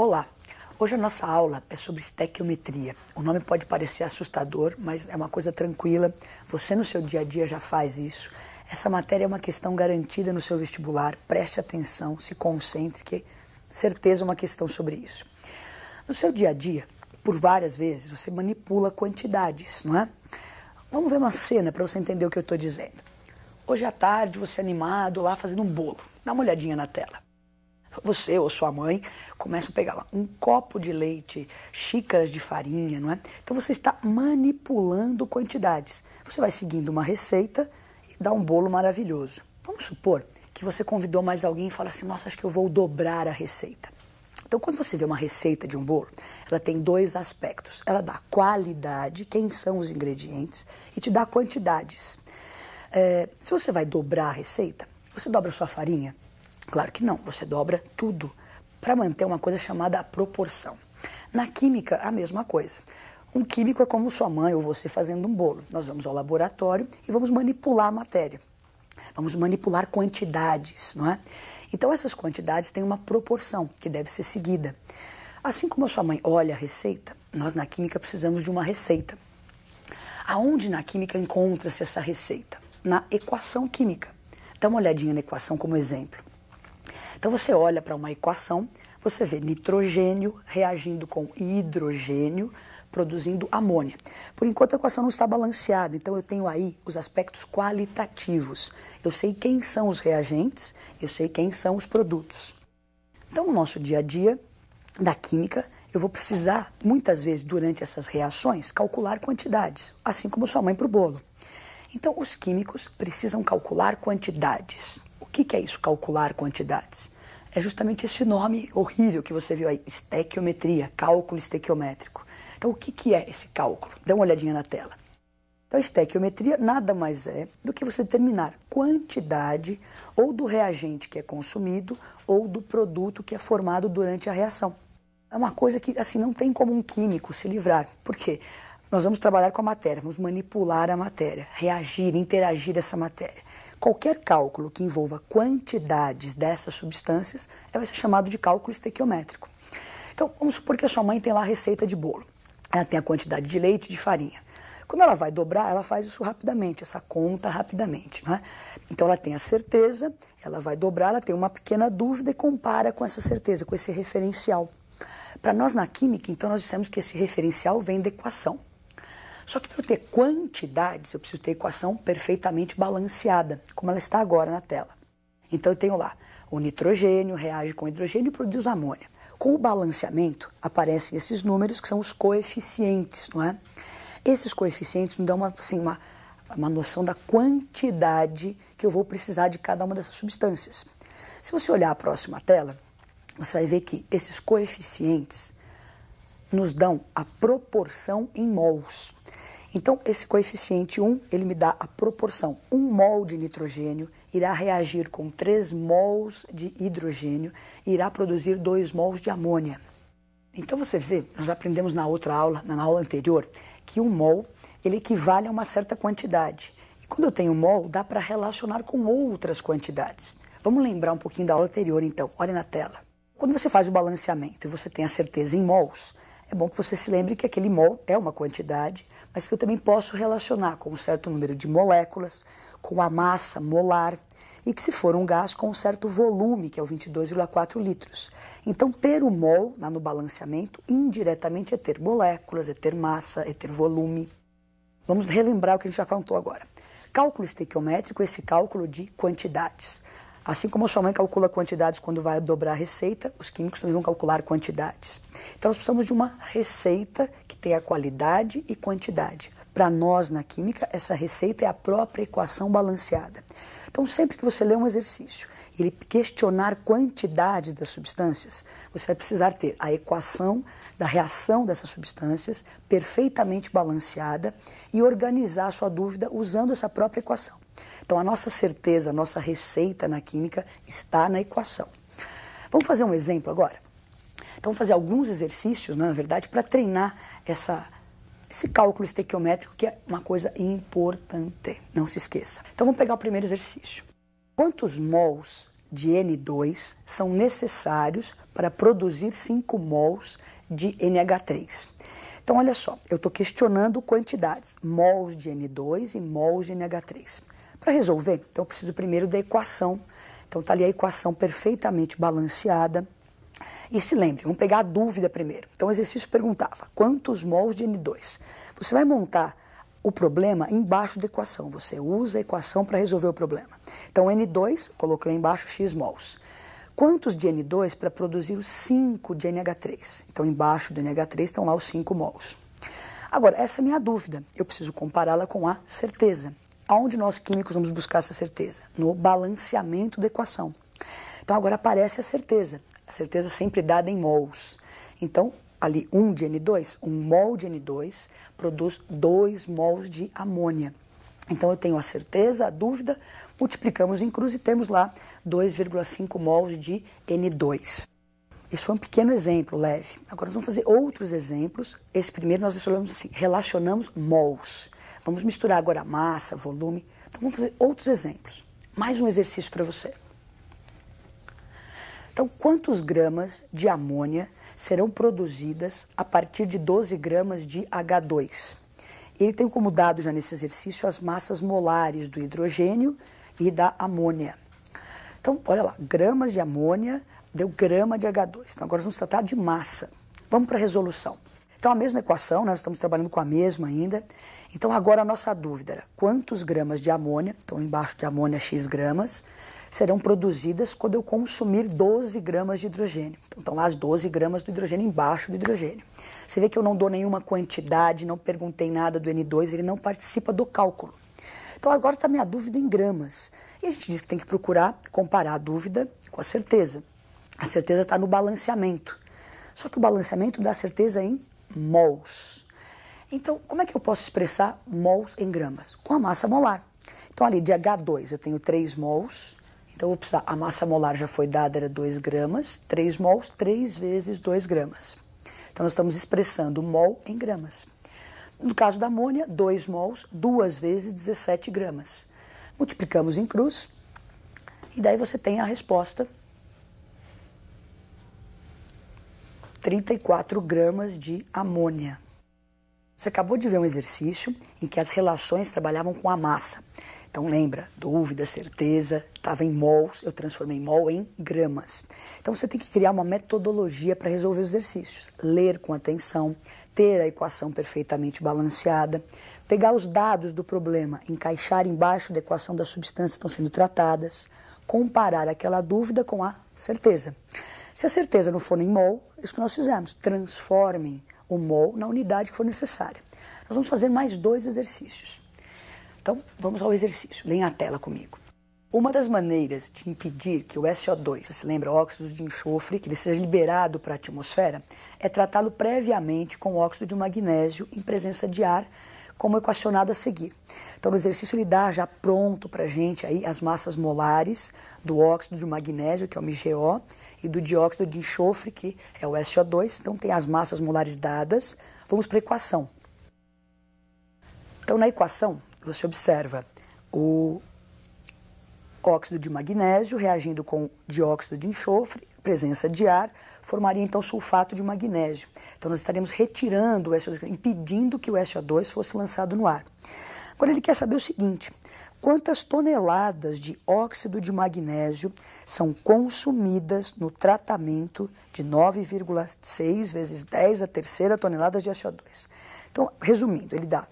Olá! Hoje a nossa aula é sobre estequiometria. O nome pode parecer assustador, mas é uma coisa tranquila. Você no seu dia a dia já faz isso. Essa matéria é uma questão garantida no seu vestibular. Preste atenção, se concentre, que certeza é uma questão sobre isso. No seu dia a dia, por várias vezes, você manipula quantidades, não é? Vamos ver uma cena para você entender o que eu estou dizendo. Hoje à tarde, você animado lá fazendo um bolo. Dá uma olhadinha na tela. Você ou sua mãe começam a pegar lá um copo de leite, xícaras de farinha, não é? Então você está manipulando quantidades. Você vai seguindo uma receita e dá um bolo maravilhoso. Vamos supor que você convidou mais alguém e fala assim, nossa, acho que eu vou dobrar a receita. Então quando você vê uma receita de um bolo, ela tem dois aspectos. Ela dá qualidade, quem são os ingredientes, e te dá quantidades. Se você vai dobrar a receita, você dobra a sua farinha? Claro que não, você dobra tudo para manter uma coisa chamada proporção. Na química, a mesma coisa. Um químico é como sua mãe ou você fazendo um bolo. Nós vamos ao laboratório e vamos manipular a matéria. Vamos manipular quantidades, não é? Então essas quantidades têm uma proporção que deve ser seguida. Assim como a sua mãe olha a receita, nós na química precisamos de uma receita. Aonde na química encontra-se essa receita? Na equação química. Dá uma olhadinha na equação como exemplo. Então você olha para uma equação, você vê nitrogênio reagindo com hidrogênio, produzindo amônia. Por enquanto a equação não está balanceada, então eu tenho aí os aspectos qualitativos. Eu sei quem são os reagentes, eu sei quem são os produtos. Então no nosso dia a dia, da química, eu vou precisar, muitas vezes durante essas reações, calcular quantidades, assim como sua mãe para o bolo. Então os químicos precisam calcular quantidades. O que é isso, calcular quantidades? É justamente esse nome horrível que você viu aí, estequiometria, cálculo estequiométrico. Então, o que é esse cálculo? Dá uma olhadinha na tela. Então, a estequiometria nada mais é do que você determinar quantidade ou do reagente que é consumido ou do produto que é formado durante a reação. É uma coisa que, assim, não tem como um químico se livrar. Por quê? Nós vamos trabalhar com a matéria, vamos manipular a matéria, reagir, interagir essa matéria. Qualquer cálculo que envolva quantidades dessas substâncias vai ser chamado de cálculo estequiométrico. Então, vamos supor que a sua mãe tem lá a receita de bolo. Ela tem a quantidade de leite e de farinha. Quando ela vai dobrar, ela faz isso rapidamente, essa conta rapidamente, não é? Então, ela tem a certeza, ela vai dobrar, ela tem uma pequena dúvida e compara com essa certeza, com esse referencial. Para nós, na química, então, nós dissemos que esse referencial vem da equação. Só que para eu ter quantidades, eu preciso ter equação perfeitamente balanceada, como ela está agora na tela. Então eu tenho lá, o nitrogênio reage com hidrogênio e produz amônia. Com o balanceamento, aparecem esses números que são os coeficientes, não é? Esses coeficientes nos dão uma noção da quantidade que eu vou precisar de cada uma dessas substâncias. Se você olhar a próxima tela, você vai ver que esses coeficientes nos dão a proporção em mols. Então, esse coeficiente 1, ele me dá a proporção. 1 mol de nitrogênio irá reagir com 3 mols de hidrogênio e irá produzir 2 mols de amônia. Então, você vê, nós já aprendemos na outra aula, na aula anterior, que 1 mol, ele equivale a uma certa quantidade. E quando eu tenho mol, dá para relacionar com outras quantidades. Vamos lembrar um pouquinho da aula anterior, então. Olha na tela. Quando você faz o balanceamento e você tem a certeza em mols, é bom que você se lembre que aquele mol é uma quantidade, mas que eu também posso relacionar com um certo número de moléculas, com a massa molar, e que se for um gás, com um certo volume, que é o 22,4 litros. Então, ter o mol no balanceamento, indiretamente, é ter moléculas, é ter massa, é ter volume. Vamos relembrar o que a gente já contou agora. Cálculo estequiométrico é esse cálculo de quantidades. Assim como a sua mãe calcula quantidades quando vai dobrar a receita, os químicos também vão calcular quantidades. Então nós precisamos de uma receita que tenha qualidade e quantidade. Para nós, na química, essa receita é a própria equação balanceada. Então sempre que você ler um exercício e ele questionar quantidades das substâncias, você vai precisar ter a equação da reação dessas substâncias perfeitamente balanceada e organizar a sua dúvida usando essa própria equação. Então, a nossa certeza, a nossa receita na química está na equação. Vamos fazer um exemplo agora? Então, vamos fazer alguns exercícios, na verdade, para treinar esse cálculo estequiométrico, que é uma coisa importante. Não se esqueça. Então, vamos pegar o primeiro exercício. Quantos mols de N2 são necessários para produzir 5 mols de NH3. Então, olha só, eu estou questionando quantidades, mols de N2 e mols de NH3. Para resolver, então eu preciso primeiro da equação. Então, está ali a equação perfeitamente balanceada. E se lembre, vamos pegar a dúvida primeiro. Então, o exercício perguntava, quantos mols de N2? Você vai montar o problema embaixo da equação. Você usa a equação para resolver o problema. Então, N2, coloquei lá embaixo x mols. Quantos de N2 para produzir os 5 de NH3? Então, embaixo do NH3 estão lá os 5 mols. Agora, essa é a minha dúvida. Eu preciso compará-la com a certeza. Aonde nós químicos vamos buscar essa certeza? No balanceamento da equação. Então, agora aparece a certeza. A certeza sempre dada em mols. Então, ali 1 de N2, 1 mol de N2 produz 2 mols de amônia. Então, eu tenho a certeza, a dúvida, multiplicamos em cruz e temos lá 2,5 mols de N2. Isso foi um pequeno exemplo, leve. Agora, nós vamos fazer outros exemplos. Esse primeiro nós relacionamos mols. Vamos misturar agora massa, volume. Então, vamos fazer outros exemplos. Mais um exercício para você. Então, quantos gramas de amônia serão produzidas a partir de 12 gramas de H2? Ele tem como dado já nesse exercício as massas molares do hidrogênio e da amônia. Então, olha lá, gramas de amônia deu grama de H2. Então, agora nós vamos tratar de massa. Vamos para a resolução. Então, a mesma equação, né? Nós estamos trabalhando com a mesma ainda. Então, agora a nossa dúvida era quantos gramas de amônia, então embaixo de amônia x gramas, serão produzidas quando eu consumir 12 gramas de hidrogênio. Então, estão lá as 12 gramas do hidrogênio embaixo do hidrogênio. Você vê que eu não dou nenhuma quantidade, não perguntei nada do N2, ele não participa do cálculo. Então, agora está a minha dúvida em gramas. E a gente diz que tem que procurar comparar a dúvida com a certeza. A certeza está no balanceamento. Só que o balanceamento dá certeza em mols. Então, como é que eu posso expressar mols em gramas? Com a massa molar. Então, ali de H2 eu tenho 3 mols. Então, eu vou precisar, a massa molar já foi dada, era 2 gramas. 3 mols, 3 vezes 2 gramas. Então, nós estamos expressando mol em gramas. No caso da amônia, 2 mols, 2 vezes 17 gramas. Multiplicamos em cruz. E daí você tem a resposta. 34 gramas de amônia. Você acabou de ver um exercício em que as relações trabalhavam com a massa. Então lembra, dúvida, certeza, estava em mols, eu transformei mol em gramas. Então você tem que criar uma metodologia para resolver os exercícios. Ler com atenção, ter a equação perfeitamente balanceada, pegar os dados do problema, encaixar embaixo da equação das substâncias que estão sendo tratadas, comparar aquela dúvida com a certeza. Se a certeza não for em mol, é isso que nós fizemos, transformem o mol na unidade que for necessária. Nós vamos fazer mais 2 exercícios. Então, vamos ao exercício. Leia a tela comigo. Uma das maneiras de impedir que o SO2, você se lembra, óxido de enxofre, que ele seja liberado para a atmosfera, é tratá-lo previamente com óxido de magnésio em presença de ar, como equacionado a seguir. Então, no exercício ele dá já pronto para a gente aí as massas molares do óxido de magnésio, que é o MgO, e do dióxido de enxofre, que é o SO2. Então, tem as massas molares dadas. Vamos para a equação. Então, na equação, você observa o óxido de magnésio reagindo com dióxido de enxofre, presença de ar, formaria então sulfato de magnésio. Então nós estaremos retirando o SO2, impedindo que o SO2 fosse lançado no ar. Agora ele quer saber o seguinte, quantas toneladas de óxido de magnésio são consumidas no tratamento de 9,6 vezes 10 a terceira toneladas de SO2. Então, resumindo, ele dá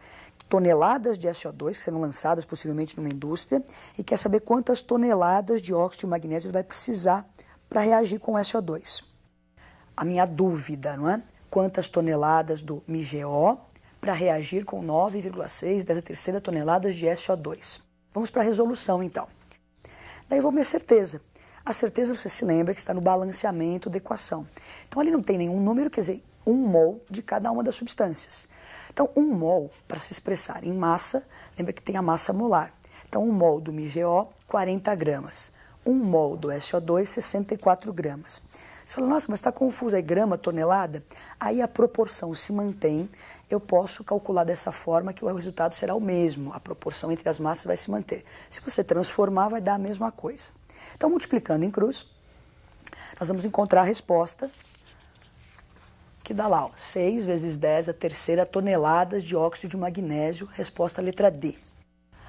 toneladas de SO2 que serão lançadas possivelmente numa indústria e quer saber quantas toneladas de óxido de magnésio ele vai precisar para reagir com o SO2. A minha dúvida, não é? Quantas toneladas do MgO para reagir com 9,6 dessa terceira toneladas de SO2. Vamos para a resolução, então. Daí vou ver a certeza. A certeza, você se lembra, que está no balanceamento da equação. Então, ali não tem nenhum número, quer dizer, 1 mol de cada uma das substâncias. Então, 1 mol, para se expressar em massa, lembra que tem a massa molar. Então, 1 mol do MgO, 40 gramas. 1 mol do SO2, 64 gramas. Você fala, nossa, mas está confuso, é grama, tonelada? Aí a proporção se mantém, eu posso calcular dessa forma que o resultado será o mesmo, a proporção entre as massas vai se manter. Se você transformar, vai dar a mesma coisa. Então, multiplicando em cruz, nós vamos encontrar a resposta que dá lá, ó, 6 vezes 10 a terceira toneladas de óxido de magnésio, resposta letra D.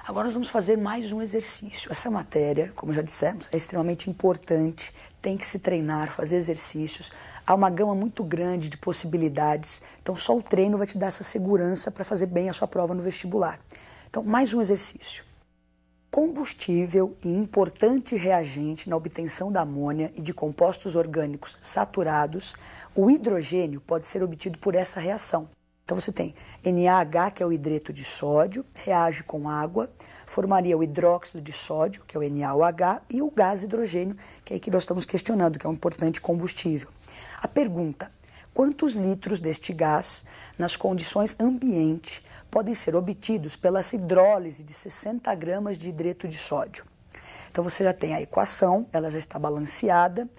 Agora nós vamos fazer mais um exercício. Essa matéria, como já dissemos, é extremamente importante, tem que se treinar, fazer exercícios. Há uma gama muito grande de possibilidades, então só o treino vai te dar essa segurança para fazer bem a sua prova no vestibular. Então, mais um exercício. Combustível e importante reagente na obtenção da amônia e de compostos orgânicos saturados, o hidrogênio pode ser obtido por essa reação. Então você tem NaH, que é o hidreto de sódio, reage com água, formaria o hidróxido de sódio, que é o NaOH, e o gás hidrogênio, que é aí que nós estamos questionando, que é um importante combustível. A pergunta: quantos litros deste gás, nas condições ambiente, podem ser obtidos pela hidrólise de 60 gramas de hidreto de sódio? Então você já tem a equação, ela já está balanceada,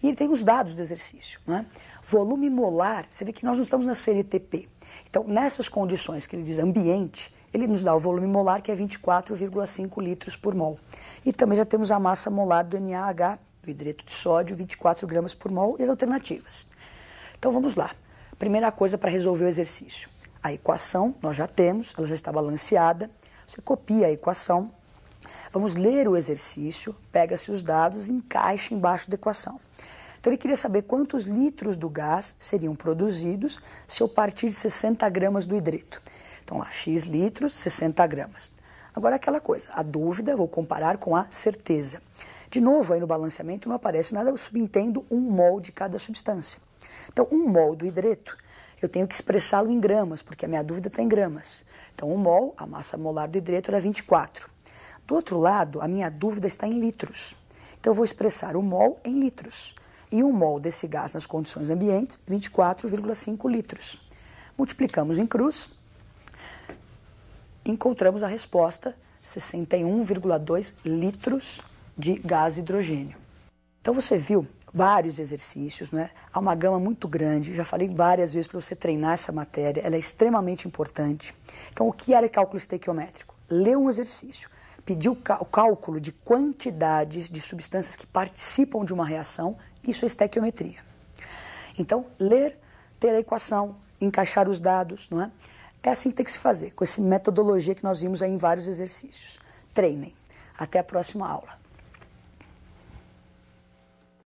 e tem os dados do exercício, né? Volume molar, você vê que nós não estamos na CNTP. Então, nessas condições que ele diz ambiente, ele nos dá o volume molar, que é 24,5 litros por mol. E também já temos a massa molar do NaH, do hidreto de sódio, 24 gramas por mol, e as alternativas. Então, vamos lá. Primeira coisa para resolver o exercício. A equação, nós já temos, ela já está balanceada. Você copia a equação. Vamos ler o exercício, pega-se os dados e encaixa embaixo da equação. Então ele queria saber quantos litros do gás seriam produzidos se eu partir de 60 gramas do hidreto. Então lá, X litros, 60 gramas. Agora aquela coisa, a dúvida, vou comparar com a certeza. De novo, aí no balanceamento não aparece nada, eu subentendo 1 mol de cada substância. Então 1 mol do hidreto, eu tenho que expressá-lo em gramas, porque a minha dúvida está em gramas. Então 1 mol, a massa molar do hidreto era 24. Do outro lado, a minha dúvida está em litros. Então eu vou expressar o mol em litros. E 1 mol desse gás nas condições ambientes, 24,5 litros. Multiplicamos em cruz, encontramos a resposta, 61,2 litros de gás hidrogênio. Então você viu vários exercícios, né? Há uma gama muito grande, já falei várias vezes para você treinar essa matéria, ela é extremamente importante. Então o que era cálculo estequiométrico? Ler um exercício, pedir o cálculo de quantidades de substâncias que participam de uma reação, isso é estequiometria. Então, ler, ter a equação, encaixar os dados, não é? É assim que tem que se fazer, com essa metodologia que nós vimos aí em vários exercícios. Treinem. Até a próxima aula.